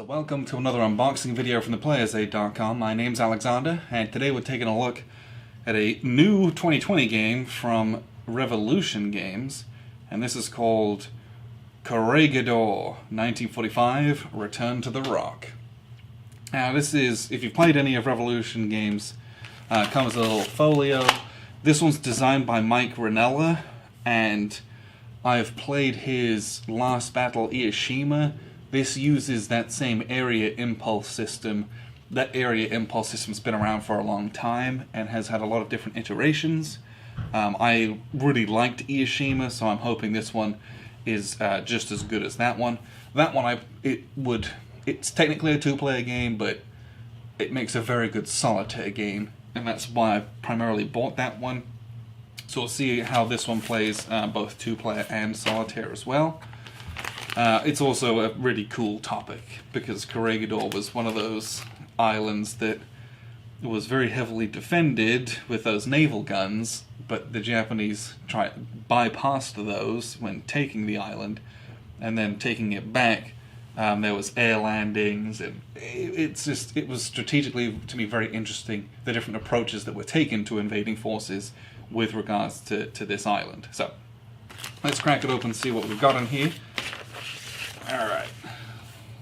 Welcome to another unboxing video from theplayersaid.com. My name's Alexander, and today we're taking a look at a new 2020 game from Revolution Games, and this is called Corregidor 1945 Return to the Rock. Now this is, if you've played any of Revolution Games, comes with a little folio. This one's designed by Mike Ranella, and I've played his Last Battle Ieshima. This uses that same area impulse system. That area impulse system's been around for a long time and has had a lot of different iterations. I really liked Ieshima, so I'm hoping this one is just as good as that one. That one, it's technically a two-player game, but it makes a very good solitaire game, and that's why I primarily bought that one. So we'll see how this one plays both two-player and solitaire as well. It's also a really cool topic, because Corregidor was one of those islands that was very heavily defended with those naval guns, but the Japanese bypassed those when taking the island, and then taking it back, there was air landings, and it was strategically, to me, very interesting, the different approaches that were taken to invading forces with regards to this island. So, let's crack it open and see what we've got in here. Alright,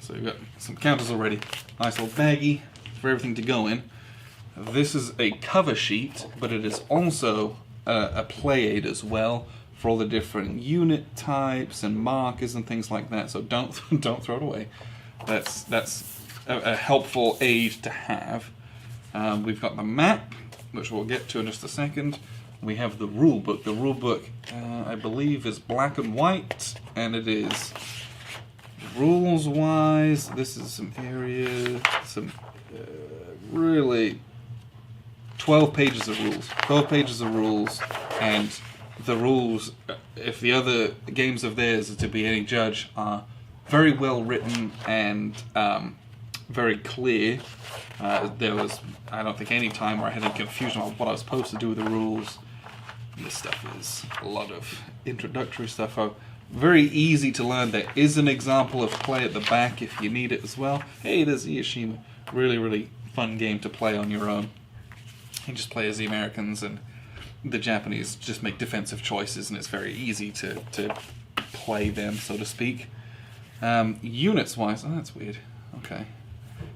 so we've got some counters already. Nice little baggie for everything to go in. This is a cover sheet, but it is also a play aid as well for all the different unit types and markers and things like that. So don't throw it away. That's a helpful aid to have. We've got the map, which we'll get to in just a second. We have the rule book. The rule book, I believe, is black and white, and it is rules-wise. This is some really 12 pages of rules. 12 pages of rules, and the rules, if the other games of theirs are to be any judge, are very well written and very clear. There was, I don't think, any time where I had any confusion about what I was supposed to do with the rules. This stuff is a lot of introductory stuff. Very easy to learn. There is an example of play at the back if you need it as well. Hey, there's Ieshima. Really, really fun game to play on your own. You just play as the Americans, and the Japanese just make defensive choices, and it's very easy to play them, so to speak. Units-wise, oh, that's weird. Okay.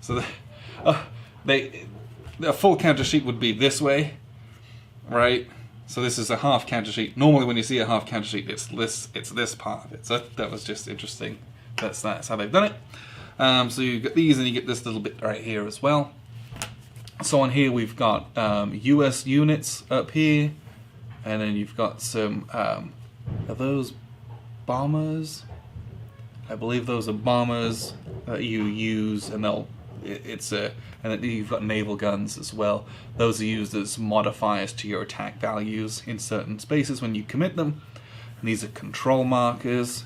So a full counter sheet would be this way, right? So this is a half counter sheet. Normally when you see a half counter sheet, it's this part of it. So that was just interesting. That's how they've done it. So you get these, and you get this little bit right here as well. So on here we've got US units up here, and then you've got some, are those bombers? I believe those are bombers that you use, and and then you've got naval guns as well. Those are used as modifiers to your attack values in certain spaces when you commit them. And these are control markers.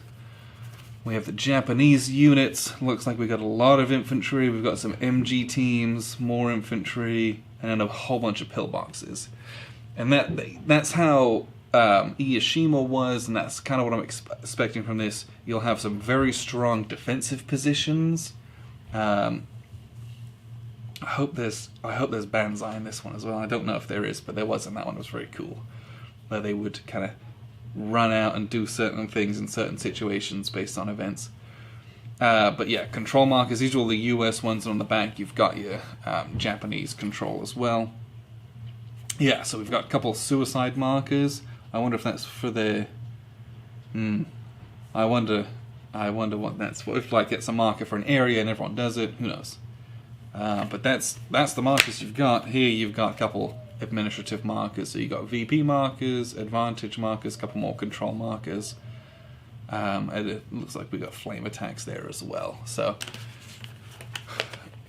We have the Japanese units. Looks like we've got a lot of infantry. We've got some MG teams, more infantry, and then a whole bunch of pillboxes. And that's how Ieshima was, and that's kind of what I'm expecting from this. You'll have some very strong defensive positions. I hope there's Banzai in this one as well. I don't know if there is, but there was in that one. It was very cool, where they would kind of run out and do certain things in certain situations based on events. But yeah, control markers. These are all the US ones, and on the back you've got your Japanese control as well. Yeah, so we've got a couple of suicide markers. I wonder if that's for their... I wonder what that's for. If like it's a marker for an area and everyone does it, who knows? But that's the markers you've got. Here you've got a couple administrative markers. So you've got VP markers, advantage markers, a couple more control markers. And it looks like we've got flame attacks there as well. So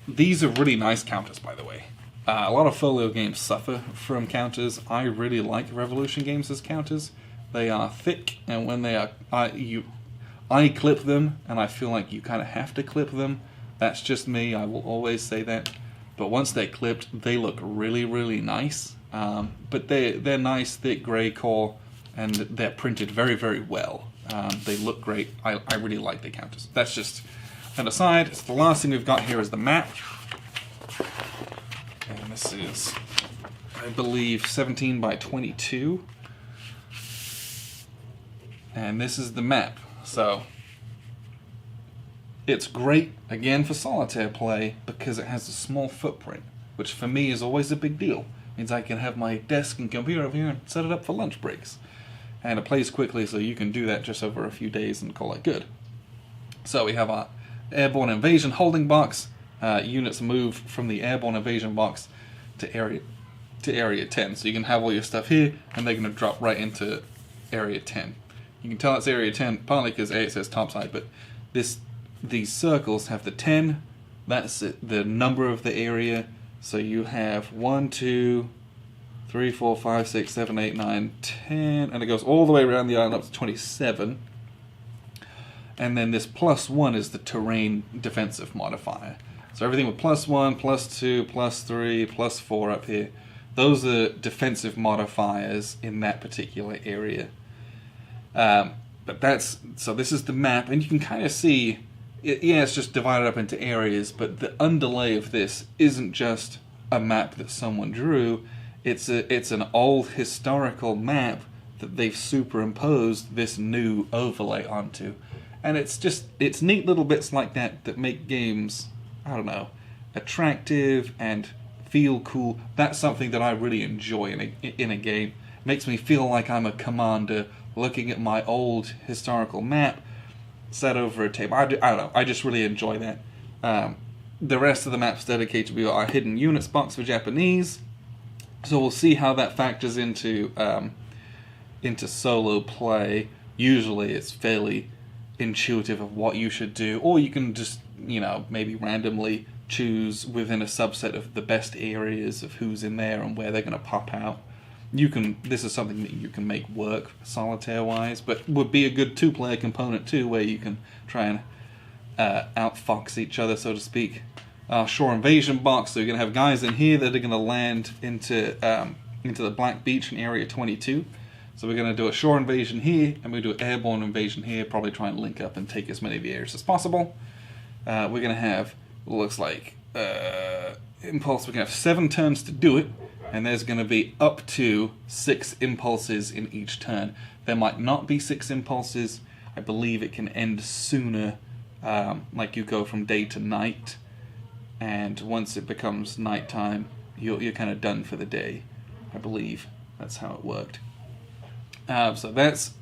these are really nice counters, by the way. A lot of folio games suffer from counters. I really like Revolution Games as counters. They are thick, and when they are, I clip them, and I feel like you kind of have to clip them. That's just me, I will always say that. But once they're clipped, they look really, really nice. But they're nice, thick grey core, and they're printed very, very well. They look great. I really like the counters. That's just and aside. So the last thing we've got here is the map. And this is, I believe, 17 by 22. And this is the map. So it's great, again, for solitaire play because it has a small footprint, which for me is always a big deal. It means I can have my desk and computer over here and set it up for lunch breaks. And it plays quickly, so you can do that just over a few days and call it good. So we have our Airborne Invasion holding box. Units move from the Airborne Invasion box to Area 10. So you can have all your stuff here, and they're going to drop right into Area 10. You can tell it's Area 10 partly because it says topside, but these circles have the 10. That's the number of the area. So you have 1, 2, 3, 4, 5, 6, 7, 8, 9, 10, and it goes all the way around the island up to 27. And then this +1 is the terrain defensive modifier. So everything with +1, +2, +3, +4 up here, those are defensive modifiers in that particular area. So this is the map, and you can kind of see, it's just divided up into areas, but the underlay of this isn't just a map that someone drew. It's an old historical map that they've superimposed this new overlay onto. And it's neat little bits like that make games, I don't know, attractive and feel cool. That's something that I really enjoy in a game. It makes me feel like I'm a commander looking at my old historical map set over a table. I don't know, I just really enjoy that. The rest of the map's dedicated to our hidden units box for Japanese. So we'll see how that factors into solo play. Usually it's fairly intuitive of what you should do, or you can just, maybe randomly choose within a subset of the best areas of who's in there and where they're going to pop out. This is something that you can make work solitaire-wise, but would be a good two-player component too, where you can try and outfox each other, so to speak. Shore invasion box, so you're going to have guys in here that are going to land into the Black Beach in Area 22. So we're going to do a shore invasion here, and we do an airborne invasion here, probably try and link up and take as many of the areas as possible. We're going to have, looks like, impulse. We're going to have 7 turns to do it, and there's going to be up to 6 impulses in each turn. There might not be 6 impulses. I believe it can end sooner, like you go from day to night, and once it becomes nighttime, you're kind of done for the day. I believe that's how it worked. So that's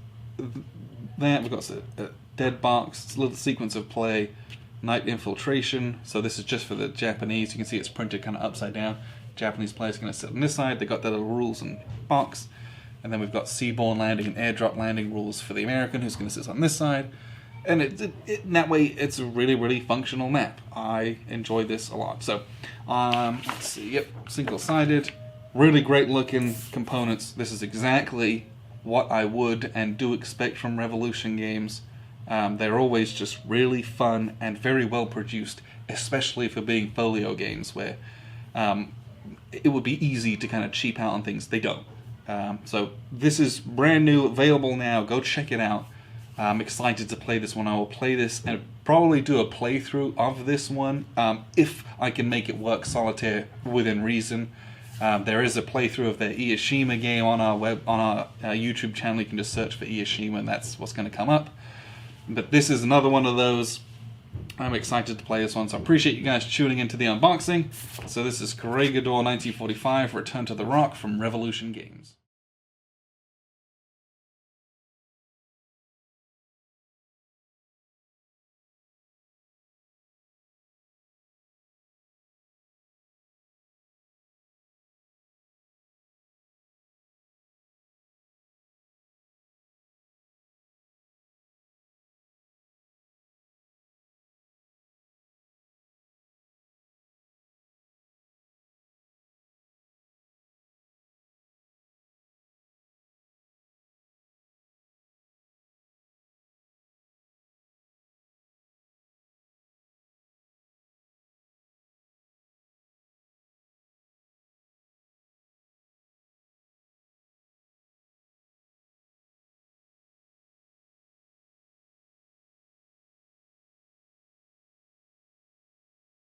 that. We've got a dead box. It's a little sequence of play. Night infiltration. So this is just for the Japanese. You can see it's printed kind of upside down. Japanese players are going to sit on this side. They got their little rules and box. And then we've got seaborne landing and airdrop landing rules for the American, who's going to sit on this side. And in that way, it's a really, really functional map. I enjoy this a lot. So, let's see. Yep, single-sided. Really great looking components. This is exactly what I would and do expect from Revolution games. They're always just really fun and very well produced, especially for being folio games where it would be easy to kind of cheap out on things. They don't. So this is brand new, available now. Go check it out. I'm excited to play this one. I will play this and probably do a playthrough of this one if I can make it work solitaire within reason. There is a playthrough of the Iishima game on our YouTube channel. You can just search for Iishima and that's what's going to come up. But this is another one of those. I'm excited to play this one, so I appreciate you guys tuning into the unboxing. So this is Corregidor 1945, Return to the Rock from Revolution Games.